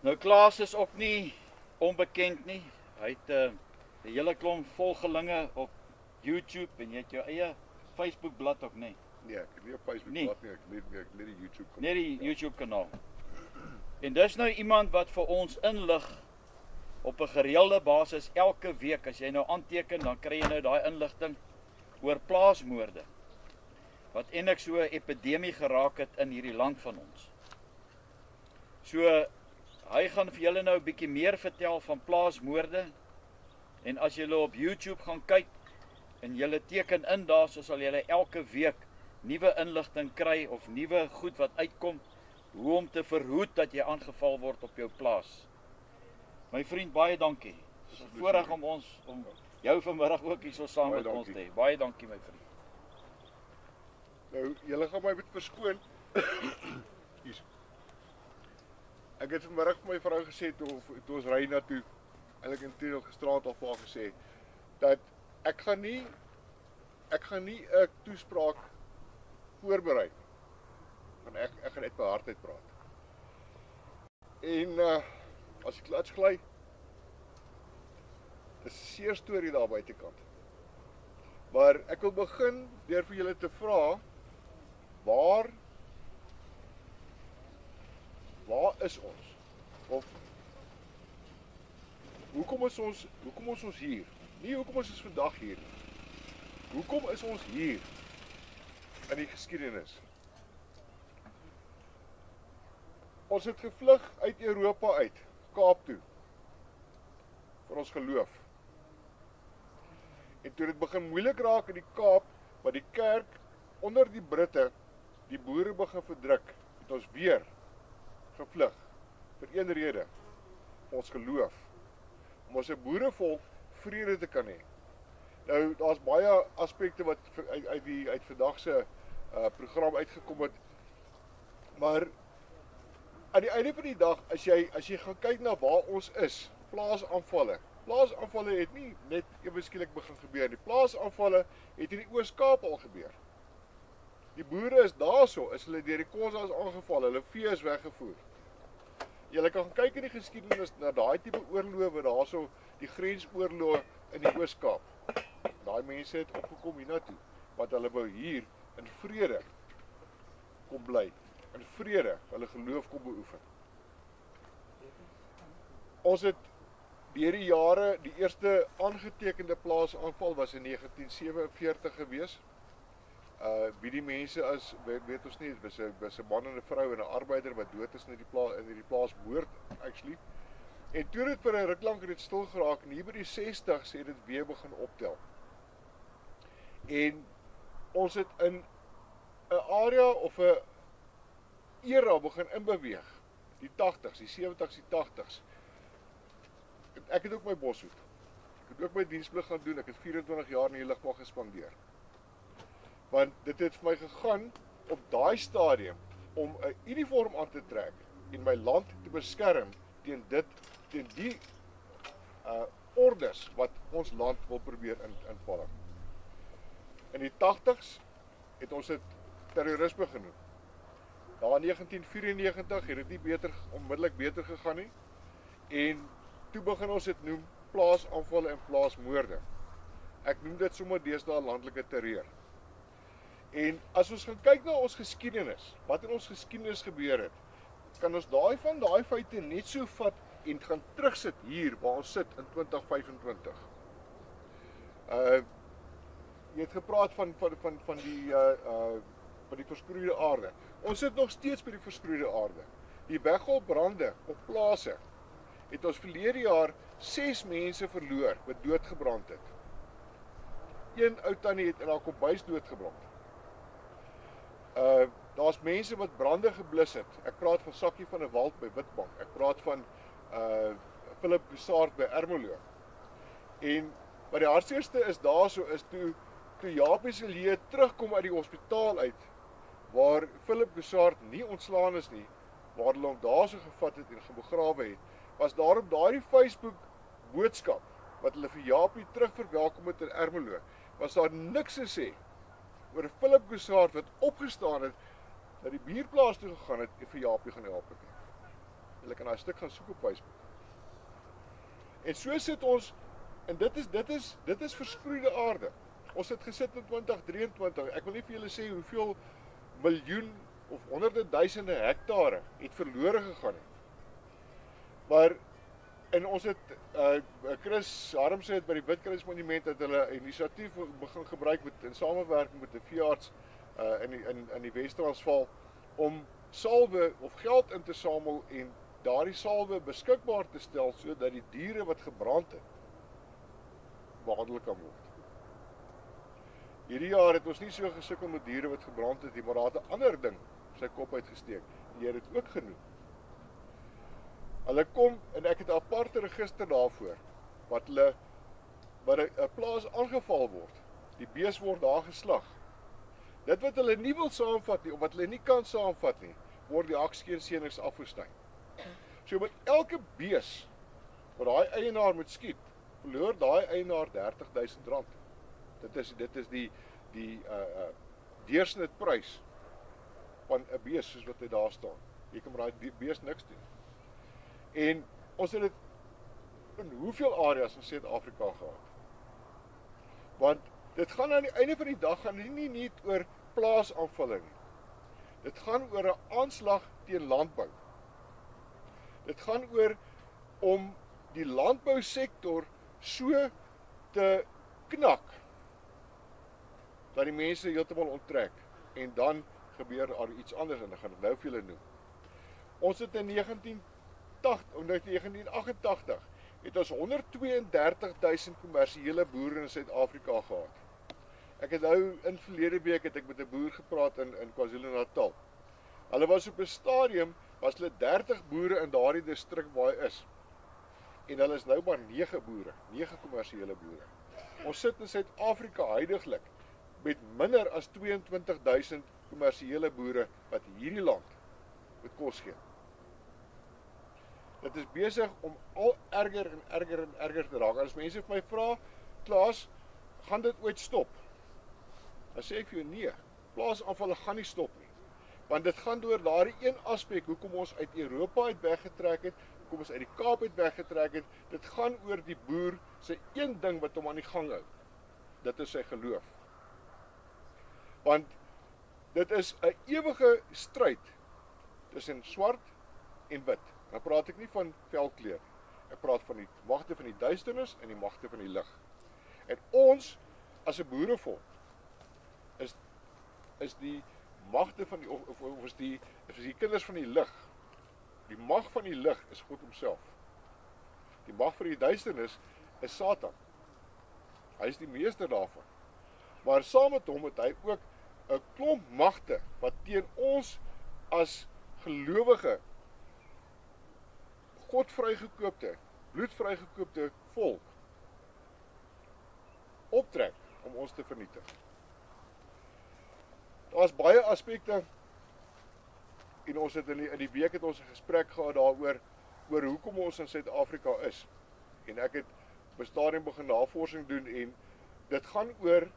Nou Klaas is ook nie onbekend nie. Hy het 'n hele klomp volgelinge op YouTube en jy het jou eie Facebook bladsy ook nie. Nee, ek het nie op Facebook Nee. bladsy nie, ek het net die YouTube kanaal. Net die YouTube kanaal. En dis nou iemand wat vir ons inlig op 'n gereelde basis elke week. As jy nou aanteken, dan kry jy nou daai inligting oor plaasmoorde. Wat eintlik so 'n epidemie geraak het in hierdie land van ons. So hy gaan vir julle nou 'n bietjie meer vertel van plaasmoorde. En as julle op YouTube gaan kyk en julle teken in daar, so sal julle elke week nuwe inligting kry of nuwe goed wat uitkom hoe om te verhoed dat jy aangeval word op jou plaas. My vriend, baie dankie. Dis 'n voorreg om jou vanmiddag ook hier so saam met ons te hê. Baie dankie my vriend. Nou, julle gaan my moet verskoon. Hier. Ek het vanmiddag vir my vrou gesê toe ons ry na toe, eintlik intedeel gisterand al vir haar gesê dat ek gaan nie 'n toespraak voorberei. Want ek gaan net my hart uit praat. En as ek klats gly, dis 'n seer storie daar buitekant. Maar ek wil begin deur vir julle te vra, waar is ons? Of hoekom is ons hier? Nie hoekom is ons vandag hier? Hoekom is ons hier in die geskiedenis? Ons het gevlug uit Europa uit, Kaap toe, vir ons geloof. En toe dit begin moeilik raak in die Kaap, maar die kerk onder die Britte die boere begin verdruk, het ons weer gevlug, vir een rede, ons geloof, om ons 'n boerevolk vrede te kan hê. Nou, daar's baie aspekte wat uit vandag se program uitgekom het, maar aan die einde van die dag, as jy gaan kyk na waar ons is, plaasaanvalle het nie net ewe skielik begin gebeur nie. Plaasaanvalle het in die Oos-Kaap al gebeur. Die boere is daarso, is hulle deur die Khoisa's aangeval, hulle vee is weggevoer. Jy kan gaan kyk in die geskiedenis na daai tipe oorloë wat daarso, die grensoorloë in die Oos-Kaap. Daai mense het opgekom hiernatoe, want hulle wou hier in vrede kom bly, in vrede hulle geloof kom beoefen. Ons het deur die jare, die eerste aangetekende plaasaanval was in 1947 gewees. Wie die mense is, weet ons nie, dit was 'n man en 'n vrou en 'n arbeider wat dood is in die plaasmoord, actually. En toe dit vir 'n ruk lank het stil geraak, en hier by die 60s het dit weer begin optel. En ons het in 'n area of 'n era begin inbeweeg, die 80s, die 70s, die 80s. Ek het ook my boshoed. Ek het ook my diensplig gaan doen, ek het 24 jaar in die lugmag gespandeer. Want dit het vir my gegaan op daai stadium om 'n uniform aan te trek en my land te beskerm teen die ordes wat ons land wil probeer inval. In die 80s het ons dit terrorisme genoem. Daar in 1994 het dit nie onmiddellik beter gegaan nie. En toe begin ons dit noem plaasaanvalle en plaasmoorde. Ek noem dit sommer deesdae landelike terreur. En as ons gaan kyk na ons geskiedenis, wat in ons geskiedenis gebeur het, kan ons daai feite net so vat en gaan terugsit hier waar ons sit in 2025. Jy het gepraat van die verskroeide aarde. Ons sit nog steeds by die verskroeide aarde. Die weggolbrande op plase het ons verlede jaar 6 mense verloor wat doodgebrand het. Een ou tannie het in haar kombuis doodgebrand. Daar's mense wat brande geblus het. Ek praat van Sakkie van 'n Wald by Witbank. Ek praat van Philip Goussard by Ermelo. En wat die hartseerste is daarso is toe Japie se lewe terugkom uit die hospitaal uit, waar Philip Goussard nie ontslaan is nie, waar hulle hom daarso gevat het en begrawe het, was daar op daardie Facebook boodskap wat hulle vir Japie terug verwelkom het in Ermelo, was daar niks te sê oor Philip Goussard wat opgestaan het, na die bierplaas toe gegaan het en vir Japie gaan help het. Hulle kan daai stuk gaan soek op Facebook. En so sit ons, en dit is verskroeide aarde. Ons het gesit in 2023, ek wil nie vir julle sê hoeveel miljoen of honderde duisende hektare het verlore gegaan het. Maar, en ons het, Chris Harmse het by die Witkrysmonument het hulle 'n inisiatief begin gebruik in samewerking met 'n veearts in die Wes-Transvaal om salwe of geld in te samel en daardie salwe beskikbaar te stel sodat die diere wat gebrand het behandel kan word. Hierdie jaar het ons nie so gesukkel met diere wat gebrand het nie, maar daar het 'n ander ding sy kop uitgesteek. Die Here het ook genoem. Hulle kom, en ek het 'n aparte register daarvoor, wat 'n plaas aangeval word. Die bees word daar geslag. Dit wat hulle nie wil saamvat nie, of wat hulle nie kan saamvat nie, word die hakskeensenings afgesny. So met elke bees wat daai eienaar moet skiet, verloor daai eienaar R30.000. Dit is die deursnitprys van 'n bees soos wat hy daar staan. Jy kan maar daai bees niks doen. En ons het dit in hoeveel areas in Suid-Afrika gehad. Want dit gaan aan die einde van die dag gaan nie net oor plaasaanvalle nie. Dit gaan oor 'n aanslag teen landbou. Dit gaan oor om die landbousektor so te knak dat die mense heeltemal onttrek en dan gebeur daar iets anders en dan gaan ek nou vir julle noem. Ons het in 1988 het ons 132.000 kommersiële boere in Suid-Afrika gehad. Ek het nou in verlede week het ek met 'n boer gepraat in KwaZulu-Natal. Hulle was op 'n stadium was hulle 30 boere in daardie distrik waar hy is. En hulle is nou maar 9 boere, 9 kommersiële boere. Ons sit in Suid-Afrika huidiglik met minder as 22.000 kommersiële boere wat hierdie land moet kos gee. Dit is besig om al erger en erger en erger te raak. En as mense vir my vra, Klaas, gaan dit ooit stop? Dan sê ek vir jou nee, plaasaanvalle gaan nie stop nie. Want dit gaan door daardie een aspek hoekom ons uit Europa uit weggetrek het, hoekom ons uit die Kaap uit weggetrek het. Dit gaan oor die boer se een ding wat hom aan die gang hou. Dit is sy geloof. Want dit is 'n ewige stryd tussen swart en wit. Dan praat ek nie van velkleur. Ek praat van die magte van die duisternis en die magte van die lig. En ons as 'n boerevolk is die magte van die of is die kinders van die lig. Die mag van die lig is God homself. Die mag van die duisternis is Satan. Hy is die meester daarvan. Maar saam met hom het hy ook 'n klomp magte wat teen ons as gelowige God vrygekoopte, bloedvrygekoopte volk optrek om ons te vernietig. Daar is baie aspekte en ons het in die week het ons 'n gesprek gehad daaroor hoekom ons in Suid-Afrika is. En ek het op 'n stadium begin navorsing doen en dit gaan oor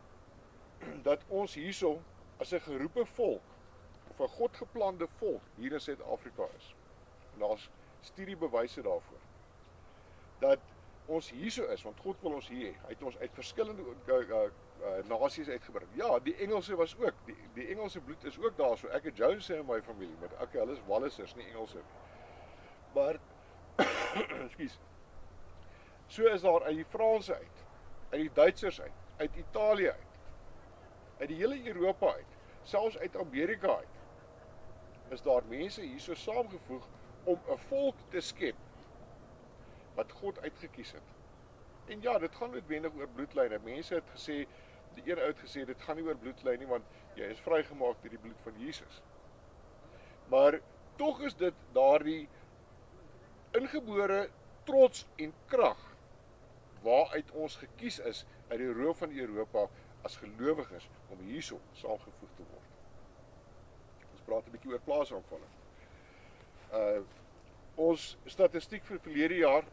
dat ons hierso as 'n geroepe volk of 'n godgeplande volk hier in Suid-Afrika is. En daar's studiebewyse daarvoor. Dat ons hierso is, want God wil ons hier hê. Hy het ons uit verskillende nasies uitgebring. Ja, die Engelse was ook, die Engelse bloed is ook daar so. Ek het Jones in my familie, maar okay, hulle is Wallisers, nie Engelse nie. Maar ekskuus. So is daar uit die Franse uit die Duitsers uit Italië uit die hele Europa uit, selfs uit Amerika uit, is daar mense hierso saamgevoeg om 'n volk te skep wat God uitgekies het. En ja, dit gaan noodwendig oor bloedlyne. Mense het gesê, die een uit gesê, dit gaan nie oor bloedlyne nie, want jy is vrygemaak deur die bloed van Jesus. Maar tog is dit daardie ingebore trots en krag waaruit ons gekies is uit die roof van Europa as gelowiges om hierso saamgevoeg te word. Ons praat 'n bietjie oor plaasaanvalle. Ons statistiek vir verlede jaar,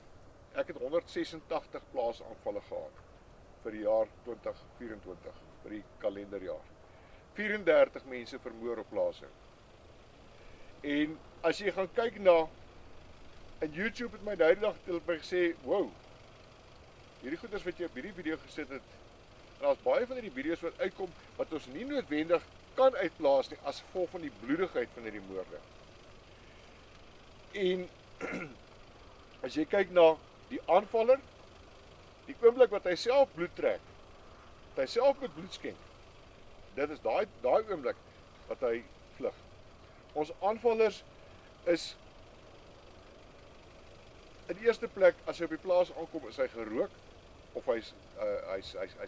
ek het 186 plaasaanvalle gehad vir die jaar 2024, vir die kalenderjaar. 34 mense vermoor op plase. En as jy gaan kyk na En YouTube het my nou die dag het my gesê, wow, hierdie goeders wat jy op hierdie video gesit het, en daar's baie van hierdie video's wat uitkom, wat ons nie noodwendig kan uitplaas nie, as gevolg van die bloedigheid van hierdie moorde. En, as jy kyk na die aanvaller, die oomblik wat hy self bloed trek, wat hy self met bloed skenk, dit is daai oomblik wat hy vlug. Ons aanvallers is in die eerste plek, as hy op die plaas aankom, is hy gerook, of hy's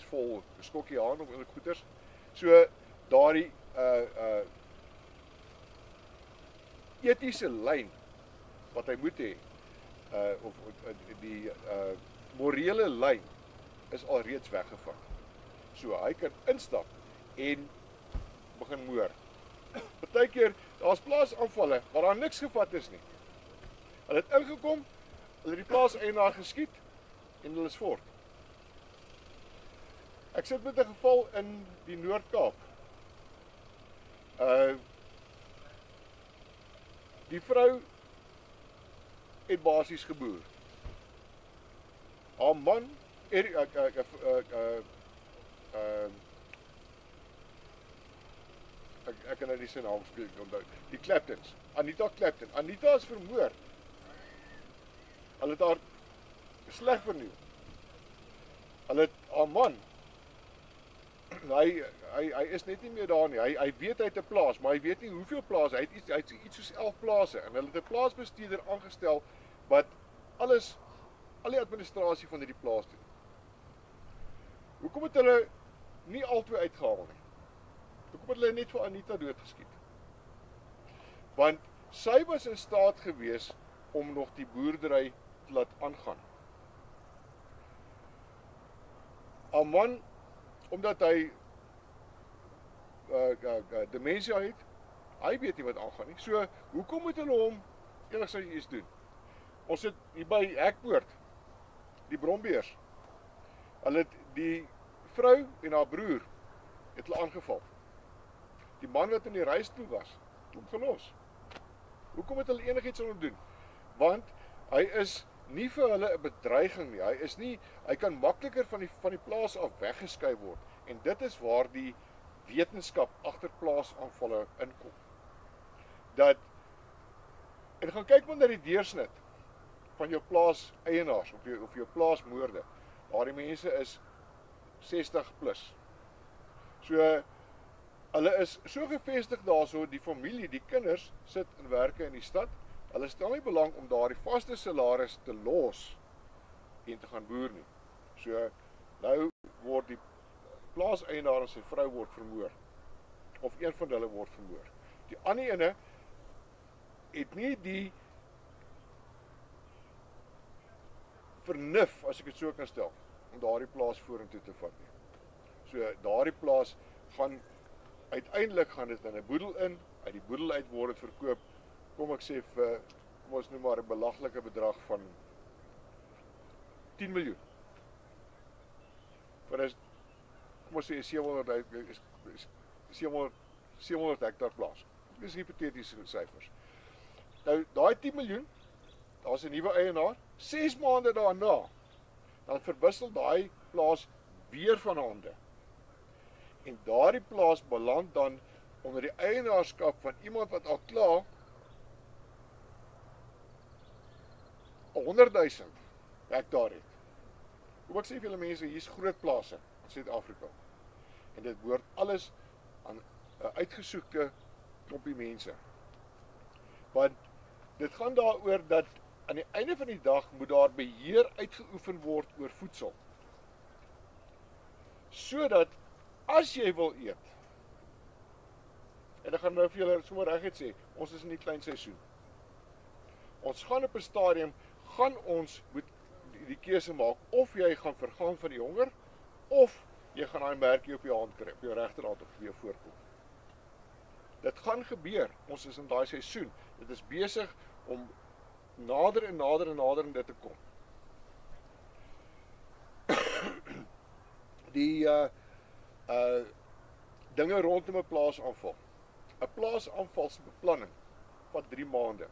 vol skokkie aan, of goeders. So, daardie etiese lyn, wat hy moet hê, of die morele lyn, is alreeds weggevat. So, hy kan instap, en begin moor. Partykeer, daar's plaasaanvalle, waar daar niks gevat is nie. Hulle het ingekom, hulle het die plaaseienaar geskiet, en hulle is voort. Ek sit met 'n geval in die Noord-Kaap. Die vrou het basies geboer. Haar man, ek kan nou nie sy naam onthou, die Claptons, Anita Clapton. Anita is vermoor. Hulle het haar sleg verniel. Hulle het haar man, hy is net nie meer daar nie, hy weet hy het 'n plaas, maar hy weet nie hoeveel plase, hy het iets soos 11 plase, en hulle het 'n plaasbestuurder aangestel, wat al die administrasie van hierdie plaas doen. Hoekom het hulle nie albei uitgehaal nie? Hoekom het hulle net vir Anita doodgeskiet? Want sy was in staat gewees om nog die boerdery te laat aangaan. Haar man, omdat hy demensie het, hy weet nie wat aangaan nie. So, hoekom moet hulle hom enigsins iets doen? Ons het hier by Hekpoort, die Brombeers, hulle het die vrou en haar broer het hulle aangeval. Die man wat in die reistoel was, het hom gelos. Hoekom het hulle enigiets aan hom doen? Want hy is nie vir hulle 'n bedreiging nie. Hy kan makliker van die plaas af weggeskei word. En dit is waar die wetenskap agter plaasaanvalle inkom. En gaan kyk maar na die deursnit van jou plaas eienaars of jou plaasmoorde. Waar die mense is 60 plus. So, hulle is so gevestig daarso, die familie, die kinders sit en werke in die stad. Hulle stel nie belang om daardie vaste salaris te los en te gaan boer nie. So, nou word die plaaseienaar en sy vrou word vermoor. Of een van hulle word vermoor. Die ander ene het nie die vernuf, as ek dit so kan stel, om daardie plaas vorentoe te vat nie. So, daardie plaas uiteindelik gaan dit in 'n boedel in, uit die boedel uit word dit verkoop, kom ek sê vir, kom ons noem maar 'n belaglike bedrag van 10 miljoen. Vir is, kom ons sê 700 hektaar plaas. Dit is hipotetiese syfers. Nou, daai 10 miljoen, daar's 'n nuwe eienaar, 6 maande daarna, dan verwissel daai plaas weer van hande. En daardie plaas beland dan onder die eienaarskap van iemand wat al klaar 100.000 hektaar het. Kom ek sê vir julle mense, hier is groot plase in Suid-Afrika. En dit behoort alles aan 'n uitgesoekte klompie mense. Want dit gaan daaroor dat aan die einde van die dag moet daar beheer uitgeoefen word oor voedsel. Sodat as jy wil eet, en ek gaan nou vir julle sommer reguit sê, ons is in die klein seisoen. Ons gaan op 'n stadium, gaan ons moet die keuse maak, of jy gaan vergaan van die honger, of jy gaan daai merkie op jou hand kry, op jou regterhand of op jou voorkop. Dit gaan gebeur, ons is in daai seisoen, dit is besig om nader en nader en nader in dit te kom. Die dinge rondom 'n plaasaanval. 'n Plaasaanvalsbeplanning vat 3 maande.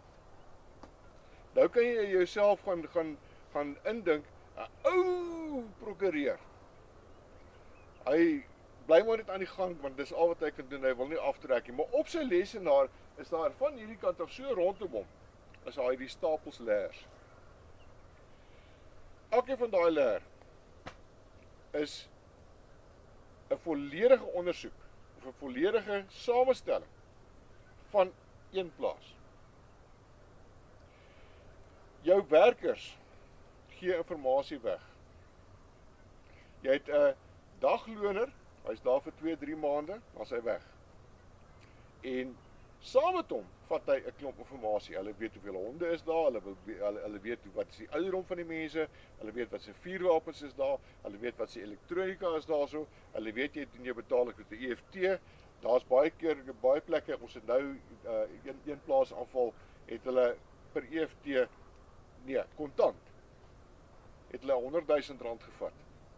Nou kan jy jouself gaan indink, 'n ou prokureur. Hy bly maar net aan die gang, want dis al wat hy kan doen, hy wil nie aftrek nie. Maar op sy lesenaar is daar van hierdie kant af so rondom hom, is daar hierdie stapels leers. Elke van daai leer is 'n volledige ondersoek, of 'n volledige samestelling van een plaas. Jou werkers gee inligting weg. Jy het 'n dagloner, hy's daar vir 2-3 maande, dan is hy weg. En saam met hom vat hy 'n klomp inligting. Hulle weet hoeveel honde is daar, hulle weet wat is die ouderdom van die mense, hulle weet wat se vuurwapens is daar, hulle weet wat se elektronika is daarso, hulle weet jy doen jy betaal met 'n EFT. Daar's baie plekke, ons het nou een plaas aanval, het hulle per EFT kontant het hulle R100,000 gevat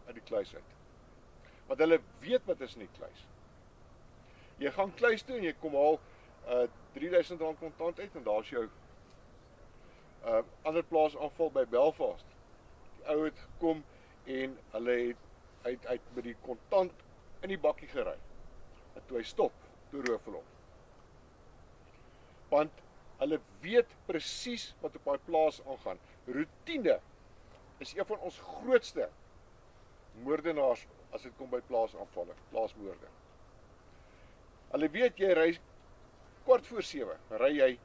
uit die kluis uit. Want hulle weet wat is nie kluis. Jy gaan kluis toe en jy kom al R3,000 kontant uit en daar's jou ander plaas aanval by Belfast. Die ou het gekom en hulle het uit met die kontant in die bakkie gery. En toe hy stop, toe roof hulle hom. Want hulle weet presies wat op daai plaas aangaan. Routine is een van ons grootste moordenaars as dit kom by plaasaanvalle, plaasmoorde. Hulle weet jy ry 7:15, ry jy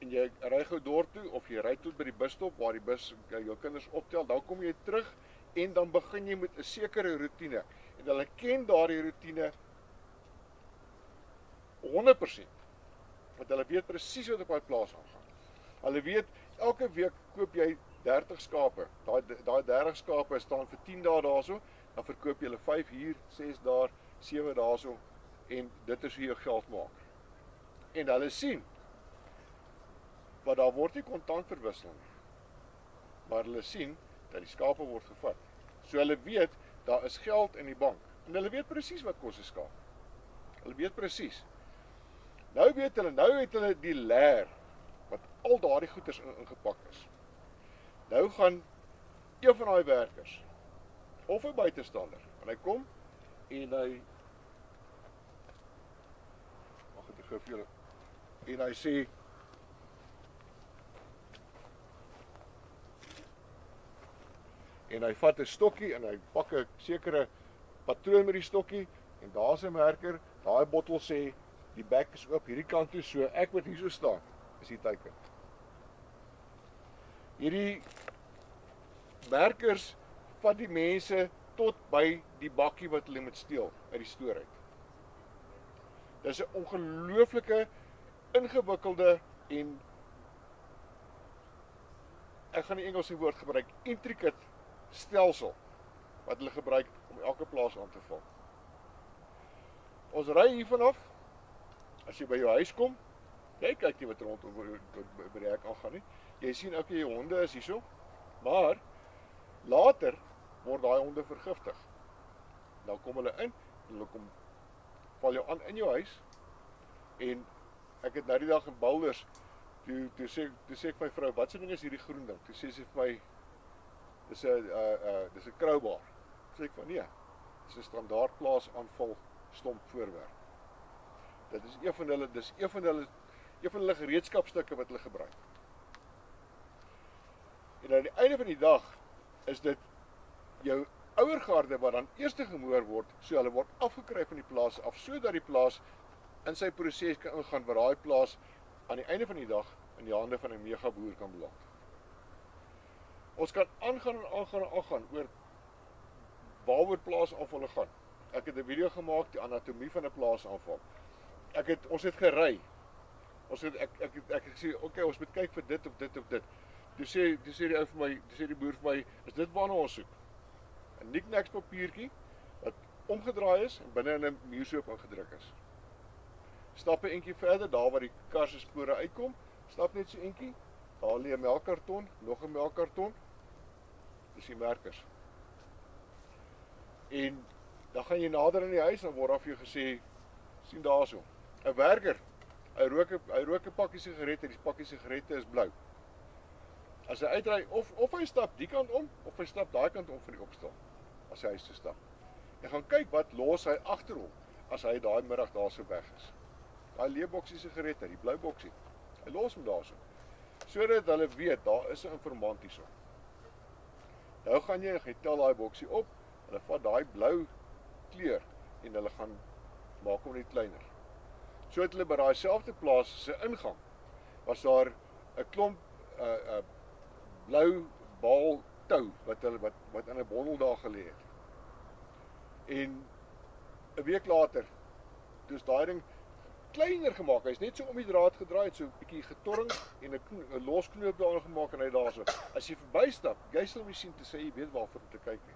en jy ry gou dorp toe of jy ry tot by die busstop waar die bus jou kinders optel, dan kom jy terug en dan begin jy met 'n sekere routine. En hulle ken daardie routine 100%. Want hulle weet presies wat op daai plaas aangaan. Hulle weet elke week koop jy 30 skape. Daai 30 skape staan vir 10 dae daarso, dan verkoop jy hulle 5 hier, 6 daar, 7 daarso en dit is hoe jy geld maak. En hulle sien wat daar word nie kontant verwissel nie. Maar hulle sien dat die skape word gevat. So hulle weet daar is geld in die bank en hulle weet presies wat kos 'n skaap. Hulle weet presies. Nou het hulle die leer wat al daardie goeders ingepak is. Nou gaan een van daai werkers of 'n buitestander en hy kom en hy gou vir julle en hy sê en hy vat 'n stokkie en hy pak 'n sekere patroon met die stokkie en daar's 'n merker, daai bottel sê die bek is oop hierdie kant toe, so ek moet hier so staan, is die teiken. Hierdie merkers vat die mense tot by die bakkie wat hulle moet steel uit die stoor uit. Dis 'n ongelooflike, ingewikkelde en ek gaan die Engelse woord gebruik, intricate stelsel wat hulle gebruik om elke plaas aan te val. Ons ry hier vanaf. As jy by jou huis kom, jy kyk nie wat rondom by die hek aangaan nie. Jy sien ook jy honde is hierso, maar later word daai honde vergiftig. Dan kom hulle in, hulle kom val jou aan in jou huis en ek het nou die dag in Boulders toe sê ek my vrou, wat se ding is hierdie groen ding? Toe sê sy vir my dis 'n crowbar. Sê ek van nee, dis 'n standaard plaasaanval stomp voorwerp. Dit is een van hulle gereedskapstukke wat hulle gebruik. En aan die einde van die dag is dit jou ouer garde wat dan eers gemoor word, so hulle word afgekry van die plaas af, sodat die plaas in sy proses kan ingaan waar daai plaas aan die einde van die dag in die hande van 'n megaboer kan beland. Ons kan aangaan oor waaroor plaasaanvalle gaan. Ek het 'n video gemaak, die anatomie van 'n plaasaanval. Ons het gery. Ek gesê, okay, ons moet kyk vir dit of dit of dit. Toe sê die ou vir my, toe sê die boer vir my, is dit waarna ons soek? 'n niks papiertjie wat omgedraai is en binne in 'n muursoop ingedruk is. Stap 'n entjie verder, daar waar die kar se spore uitkom, stap net so entjie, daar lê 'n melkkarton, nog 'n melkkarton. Dis die merkers. En dan gaan jy nader in die huis en word daar vir jou gesê, sien daarso, 'n werker, hy rook 'n pakkie sigarette, die pakkie sigarette is blou. As hy uitry, of hy stap die kant om, of hy stap daai kant om vir die opstal, as hy huis toe stap. En gaan kyk wat los hy agter hom, as hy daai middag daar so weg is. Daai leeboksie sigarette, die blou boksie, hy los hom daar so. Sodat hulle weet, daar is 'n informant hierso. Nou gaan jy tel daai boksie op, hulle vat daai blou kleur, en hulle gaan maak hom net kleiner. So het hulle by daai selfde plaas se ingang, was daar 'n klomp blou bal tou, wat in 'n bondel daar gelê het. En 'n week later, toe is daai ding kleiner gemaak, hy is net so om die draad gedraai, het so 'n bietjie getorring, en 'n los knoop daar gemaak, en hy daar so. As jy verbystap, jy sal hom sien, te sê jy weet waarvoor om te kyk nie.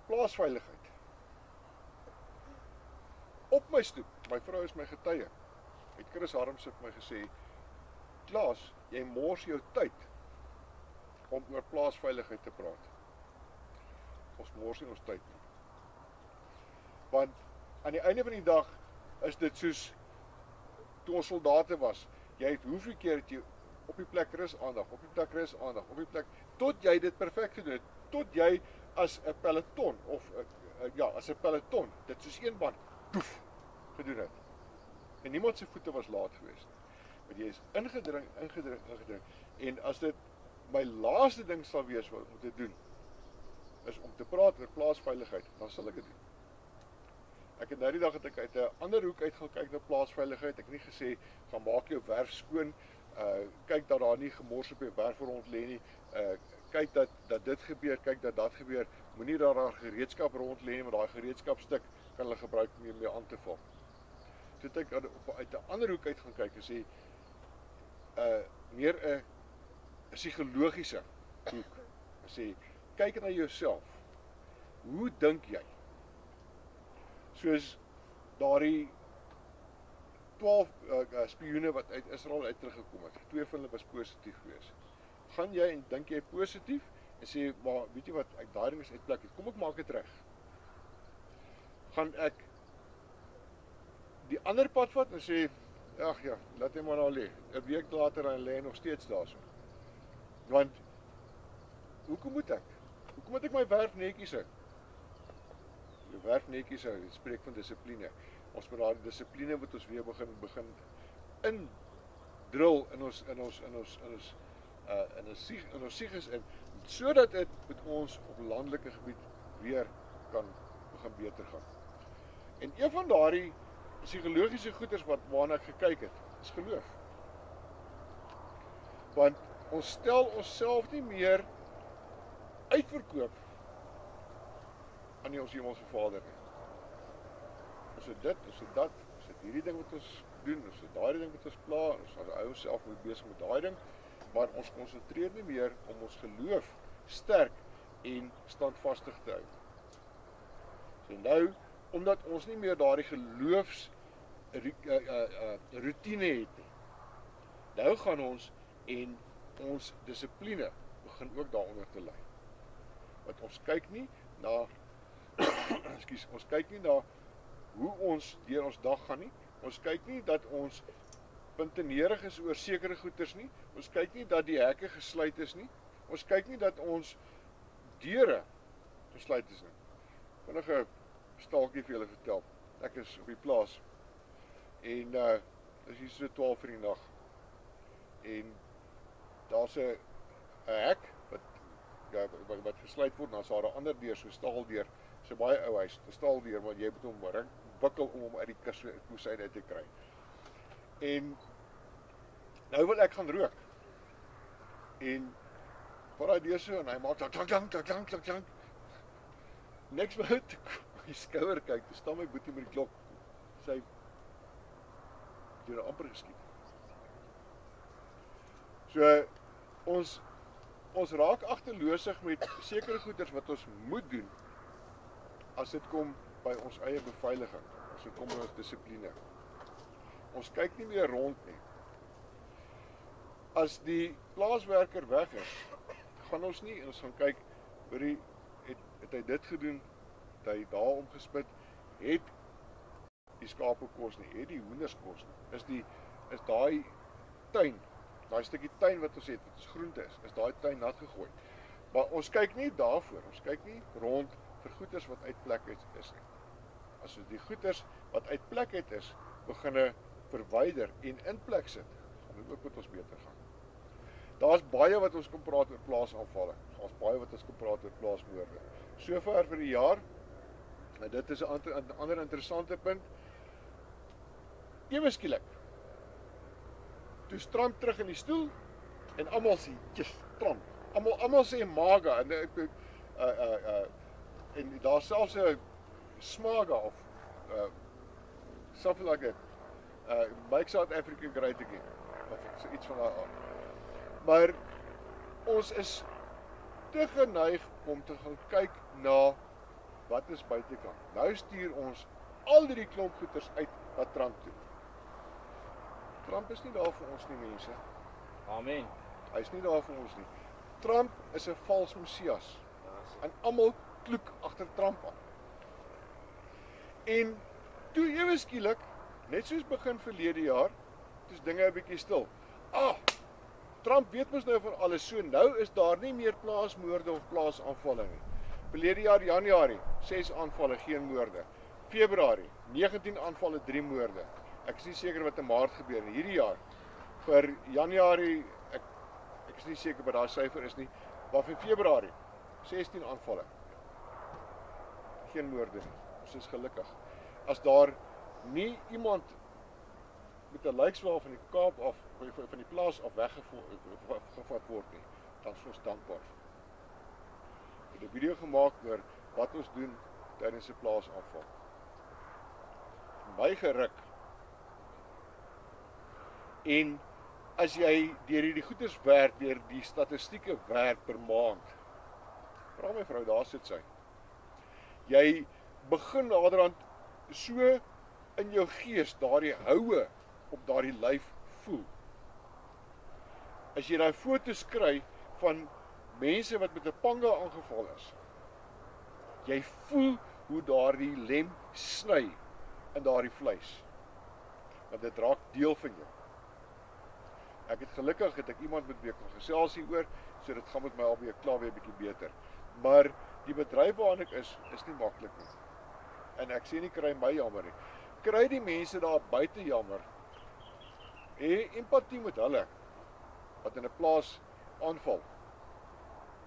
Plaasveiligheid. Op my stoep, my vrou is my getuie, het Chris Harms vir my gesê, Klaas, jy mors jou tyd om oor plaasveiligheid te praat. Ons mors nie ons tyd nie. Want aan die einde van die dag is dit soos toe ons soldate was. Jy het hoeveel keer het jy op die plek rus aandag, op die plek rus aandag, op die plek, tot jy dit perfek gedoen het, tot jy as 'n peloton, of as 'n peloton, dit soos een band, poef, gedoen het. En niemand se voete was laat geweest. Want jy is ingedring, en as dit my laaste ding sal wees wat ek moet doen, is om te praat oor plaasveiligheid, dan sal ek dit doen. Ek het nou die dag het ek uit 'n ander hoek uit gaan kyk na plaasveiligheid. Ek het nie gesê, gaan maak jou werf skoon, kyk dat daar nie gemors op jou werf rond lê nie, kyk dat dit gebeur, kyk dat gebeur, moenie daar gereedskap rond lê nie, want daai gereedskapstuk kan hulle gebruik om jou mee aan te val. So het ek uit 'n ander hoek uit gaan kyk en sê, meer 'n psigologiese hoek, en sê, kyk na jouself, hoe dink jy? Soos daardie 12 spioene wat uit Israel uit teruggekom het, 2 van hulle was positief geweest. Gaan jy en dink jy positief en sê, maar weet jy wat, ek daai ding is uit plek, kom ek maak dit reg. Gaan ek die ander pad vat en sê, ag ja, laat hy maar nou lê. 'n week later en lê nog steeds daar so. Want hoekom moet ek my werf netjies hou? Die werf netjies hou, dit spreek van dissipline. Ons moet daardie dissipline wat ons weer begin indrul in ons psiges in, sodat dit met ons op landelike gebied weer kan begin beter gaan. En een van daardie psigologiese goeders waarna ek gekyk het, is geloof. Want ons stel onsself nie meer uitverkoop aan ons hemelse Vader nie. Ons het dit, ons het dat, ons het hierdie ding wat ons doen, ons het daai ding wat ons pla, ons hou onsself mee besig met daai ding, maar ons konsentreer nie meer om ons geloof sterk en standvastig te hou. So nou, omdat ons nie meer daardie geloofs routine het nie, nou gaan ons en ons dissipline begin ook daaronder te lei. Want ons kyk nie na ons kyk nie na hoe ons deur ons dag gaan nie. Ons kyk nie dat ons puntenerig is oor sekere goeders nie. Ons kyk nie dat die hekke gesluit is nie. Ons kyk nie dat ons deure gesluit is nie. Vinnige staaltjie vir julle vertel. Ek is op die plaas en is hier so 12 in die nag. En daar's 'n hek wat gesluit word, dan is daar 'n ander deur, so staaldeur. So baie ou huis, 'n staaldeur, maar jy moet hom wikkel om hom uit die kusyn uit te kry. En nou wil ek gaan rook. En voor daai deur so en hy maak klank. Niks wou te my skouer kyk, toe staan my boetie met die klok. Sy het amper geskiet. So ons raak agterloosig met sekere goeders wat ons moet doen as dit kom by ons eie beveiliging, as dit kom by ons dissipline. Ons kyk nie meer rond nie. As die plaaswerker weg is, gaan ons nie en ons gaan kyk, het hy dit gedoen, het hy daar omgespit, het die skape kos nie, het die hoenders kos nie, is daai tuin, daai stukkie tuin wat ons het, wat ons groente is daai tuin nat gegooi. Maar ons kyk nie daarvoor, ons kyk nie rond vir goeders wat uit plek uit is nie. As ons die goeders wat uit plek uit is, beginne verwyder en in plek sit, gaan dit ook met ons beter gaan. Daar's baie wat ons kan praat oor plaasaanvalle. Daar's baie wat ons kan praat oor plaasmoorde. Sover vir die jaar, en dit is 'n ander interessante punt. Ewe skielik, toe Trump terug in die stoel, en almal sê, "Yes, Trump." Almal sê MAGA, en daar selfs 'n SMAGA of something like that. Make South Africa great again. Of iets van daai aard. Maar ons is te geneig om te gaan kyk na wat is buitekant. Nou stuur ons al die klomp goeders uit na Trump toe. Trump is nie daar vir ons nie, mense. Amen. Hy is nie daar vir ons nie. Trump is 'n vals Messias. En almal kloek agter Trump aan. En toe ewe skielik, net soos begin verlede jaar, toe's dinge 'n bietjie stil. Trump weet mos nou van alles, so nou is daar nie meer plaasmoorde of plaasaanvalle nie. Verlede jaar Januarie, 6 aanvalle, geen moorde. Februarie, 19 aanvalle, 3 moorde. Ek is nie seker wat in Maart gebeur nie. Hierdie jaar, vir Januarie, ek is nie seker wat daai syfer is nie, maar vir Februarie, 16 aanvalle. Geen moorde nie. Ons is gelukkig. As daar nie iemand met 'n lijkswaal van die Kaap af, van die plaas af weggevat word nie, dan is ons dankbaar. Ek het 'n video gemaak oor wat ons doen tydens 'n plaasaanval. Baie geruk. En as jy deur hierdie goeders werk, deur die statistieke werk per maand, vra my vrou, daar sit sy. Jy begin naderhand so in jou gees daardie houe op daardie lyf voel. As jy daai foto's kry van mense wat met 'n panga aangeval is, jy voel hoe daardie lem sny in daardie vleis. Want dit raak deel van jou. Ek het gelukkig het ek iemand met wie ek kan gesels hieroor, so dit gaan met my alweer klaar weer 'n bietjie beter. Maar die bedryf waarin ek is nie maklik nie. En ek sê nie kry my jammer nie. Kry die mense daar buite jammer. Hê empatie met hulle wat in 'n plaas aanval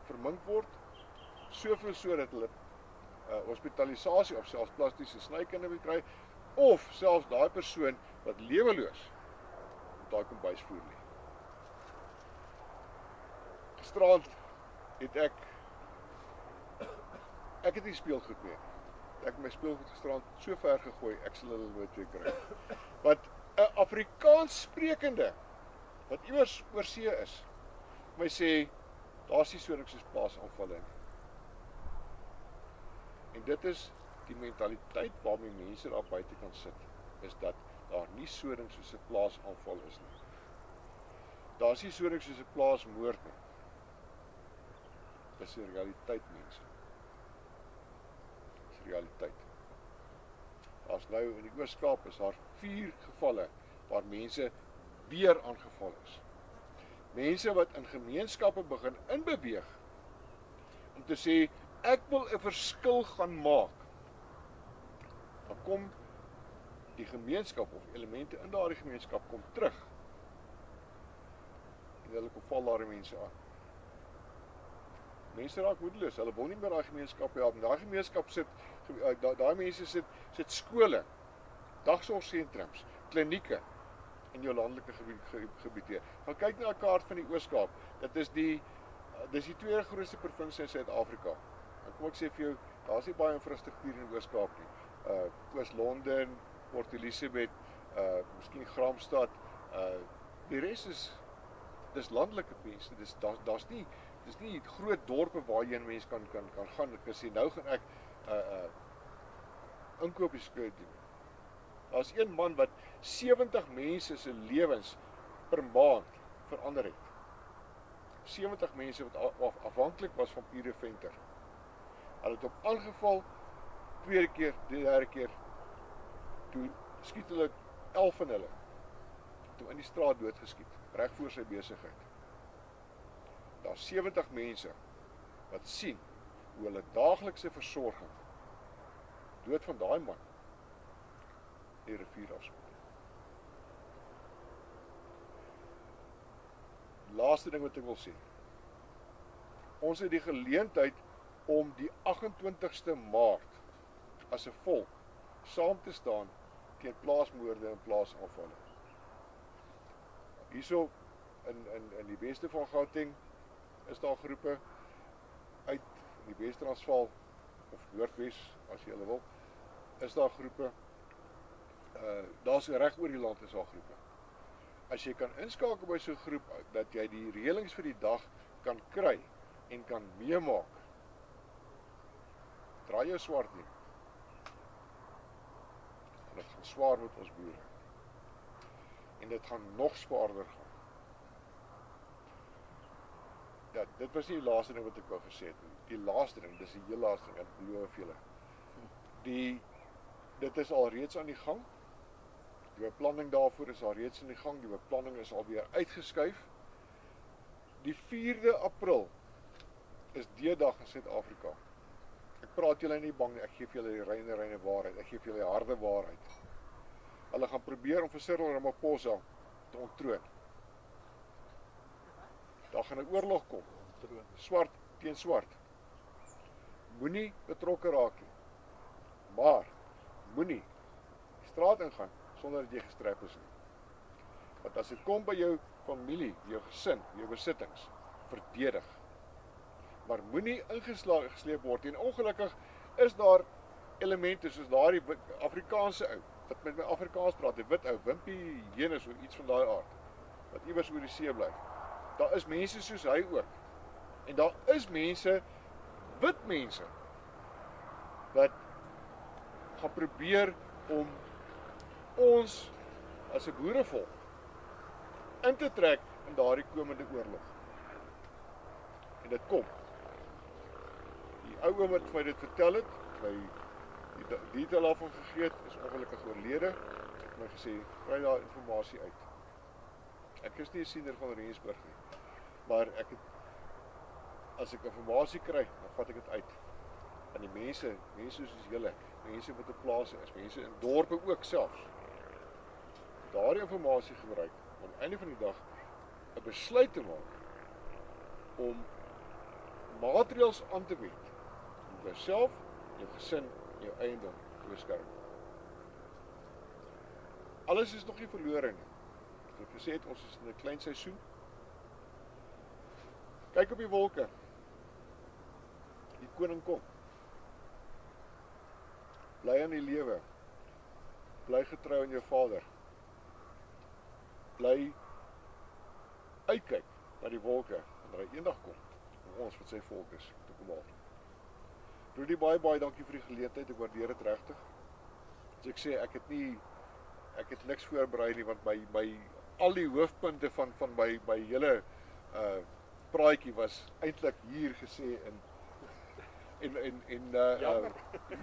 vermink word, soveel so dat hulle hospitalisasie of selfs plastiese snykinne moet kry, of selfs daai persoon wat leweloos op daai kombuis voer lê. Gisterand het ek het nie speelgoed meer. Ek het my speelgoed gisterand so ver gegooi, ek sal hulle nooit weer kry. Want 'n Afrikaans sprekende wat iewers oor see is, my sê, daar's nie so niks soos plaasaanvalle nie. En dit is die mentaliteit waarmee mense daar buite kan sit, is dat daar nie so ding soos 'n plaasaanval is nie. Daar's nie so ding soos 'n plaasmoord nie. Dis die realiteit, mense. Dis die realiteit. Daar's nou in die Oos-Kaap is daar 4 gevalle waar mense weer aangeval is. Mense wat in gemeenskappe begin inbeweeg om te sê, ek wil 'n verskil gaan maak. Dan kom die gemeenskap of elemente in daardie gemeenskap kom terug. En hulle kom val daardie mense aan. Mense raak moedeloos, hulle wil nie meer daai gemeenskap help. Daai gemeenskap sit, daai mense sit skole, dagsorgsentrums, klinieke in jou landelike gebiede. Gaan kyk na 'n kaart van die Oos-Kaap. Dis die tweede grootste provinsie in Suid-Afrika. En kom ek sê vir jou, daar's nie baie infrastruktuur in die Oos-Kaap nie. Oos-London, Port Elizabeth, miskien Gramstad, die res dis landelike mense. Daar's nie groot dorpe waarheen mense kan gaan. Ek sê nou gaan ek inkopies doen. Daar's een man wat 70 mense se lewens per maand verander het. 70 mense wat afhanklik was van pure venter. Hulle het op aangeval, tweede keer, derde keer, toe skiet hulle 11 van hulle. het hom in die straat doodgeskiet, reg voor sy besigheid. Daar's 70 mense wat sien hoe hulle daaglikse versorging dood van daai man die rivier afspoel. Laaste ding wat ek wil sê. Ons het die geleentheid om die 28ste Maart as 'n volk saam te staan teen plaasmoorde en plaasaanvalle. Hierso in die weste van Gauteng is daar groepe uit die Wes-Transvaal of Noordwes as jy hulle wil, is daar groepe. Daar's reg oor die land is daar groepe. As jy kan inskakel by so 'n groep dat jy die reëlings vir die dag kan kry en kan meemaak, draai jou swart nie. En dit gaan swaar met ons boere. En dit gaan nog swaarder gaan. Ja, dit was nie die laaste ding wat ek wou gesê het. Die laaste ding, dis die heel laaste ding, ek beloof julle. Dit is al reeds aan die gang. Die beplanning daarvoor is al reeds aan die gang. Die beplanning is alweer uitgeskuif. Die 4de April is D-dag in Suid-Afrika. Ek praat julle nie bang nie, ek gee vir julle die reine waarheid, ek gee vir julle die harde waarheid. Hulle gaan probeer om vir Cyril Ramaphosa te onttroon. Daar gaan 'n oorlog kom, swart teen swart. Moenie betrokke raak nie, maar moenie straat ingaan sonder dat jy gestrap is nie. Want as dit kom by jou familie, jou gesin, jou besittings, verdedig. Maar moenie ingesleep word nie. En ongelukkig is daar elemente soos daardie Afrikaanse ou wat met my Afrikaans praat, 'n wit ou, Wimpie Jenus of iets van daai aard, wat iewers oor die see bly. Daar is mense soos hy ook. En daar is mense, wit mense, wat gaan probeer om ons as 'n boerevolk in te trek in daardie komende oorlog. En dit kom. Die ou oom wat vir my dit vertel het, by die detail daarvan gegee het, is ongelukkig oorlede. Ek het my gesê, kry daar inligting uit. Ek is nie 'n siener van Rensburg nie, maar as ek inligting kry, dan vat ek dit uit. En die mense soos julle, mense wat op plase is, mense in dorpe ook selfs, daardie inligting gebruik, om aan die einde van die dag 'n besluit te maak, om maatreëls aan te wend, om jouself, jou gesin, jou eiendom te beskerm. Alles is nog nie verlore nie. Soos ek gesê het, ons is in 'n klein seisoen. Kyk op die wolke. Die koning kom. Bly in die lewe. Bly getrou aan jou Vader. Bly uitkyk na die wolke en dat hy eendag kom om ons wat sy volk is te kom haal. Rudy, baie dankie vir die geleentheid. Ek waardeer dit regtig. As ek sê ek het niks voorberei nie, want my al die hoofpunte van my hele praatjie was eintlik hier gesê en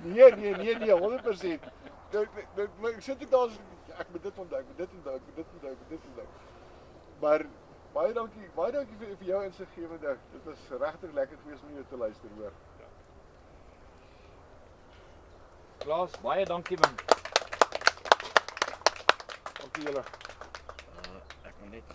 nee 100%. Ek sit daar ek moet dit onthou, Maar baie dankie vir jou insiggewende. Dit was regtig lekker geweest om jou te luister, hoor. Klaas, baie dankie man. Dankie julle. Ek wil net